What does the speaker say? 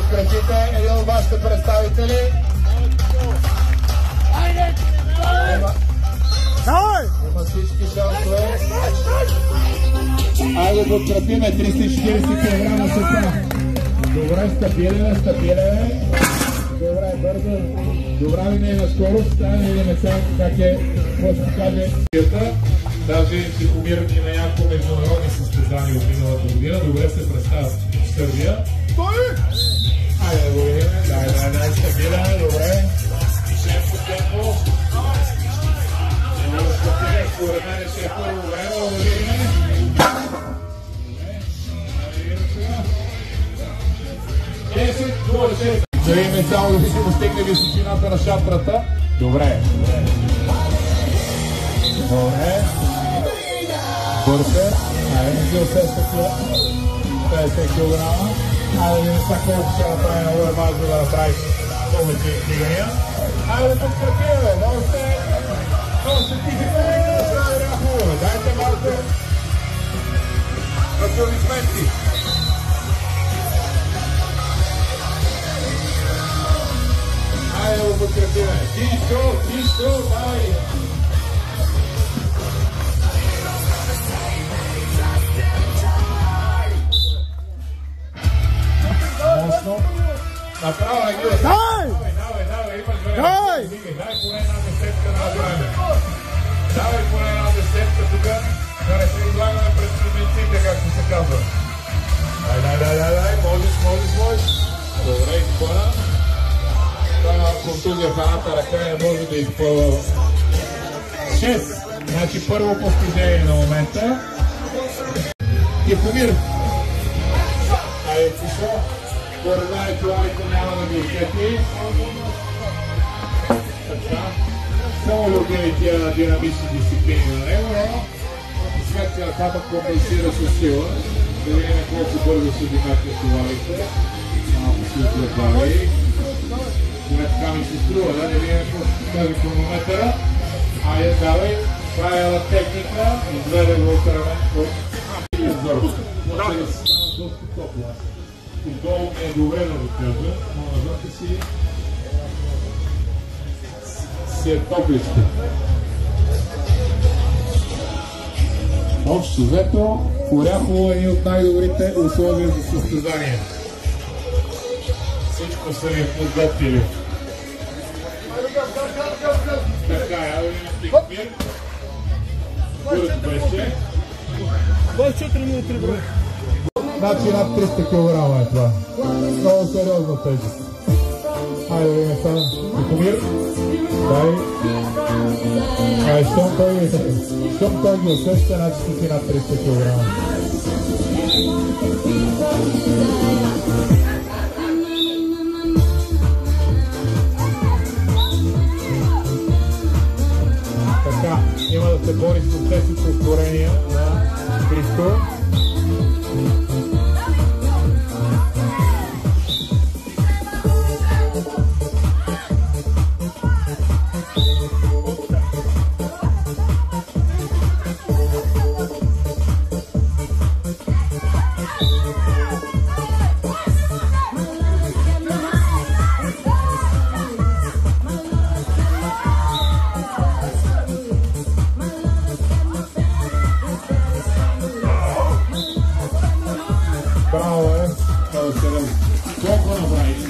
подкрепите един от вашите представители. Има всички шансове. Айде подкрепиме 340 кг сета. Добре, стабилен. Добре, бързо. Добра линейна скорост. Трябва да видим сега как какво ще каже. Даже Тихомир и на няколко международни състезания от миналата година. Добре се представя в Сърбия. Айде да го видим. Дай, стабилен, добре. Шеф по темпо. Според мен ще е първо време, да видим. Да видим само да си достигне височината на шатрата. Добре. Бързо. Айде не се усещате 50 кг. Айде да видим сега колко ще направи на Уермаз, за да направиш повече стигания. Айде да подкрепиме, много се тихите, да хубаво. Дайте малко аплодисменти. Айде да го подкрепиме. Тишко, дай! Направо не гледай! Давай, имаш време! Дай поне една десетка на време! Давай поне една десетка тук, да не се излагаме пред чужденците, както се казва. Дай, можеш! Добре, изпълна. Това контузия в едната ръка не може да изпълва. 6. Значи първо постижение на момента. Тихомир. Айде, Тишо. Според мен това никой няма да ги усети. Така. Само любими тия динамични дисциплини на него, но след това пак компенсира с сила. Да видим колко бързо се димете товарите. Малко си отгледави. Поне така ми се струва, да не видим какво ще кажа хронометъра. Айде, давай. Правила техника. Изведе го от раменко. Доста топло. Отдолу ми е добре да го кажа, но назад си е топличка. Общо взето, Оряхово е един от най-добрите условия за състезание. Всичко са ви подготвили. Така, я да видим Тихомир. Първо беше. 24 минути брой. Значи над 300 кг е това. Много сериозна тежест. Айде да видим сега Тихомир. Дай. Щом той ги усеща, значи си над 300 кг. Така, има да се бори с 10 повторения на Христо. Браво е! Колко направи?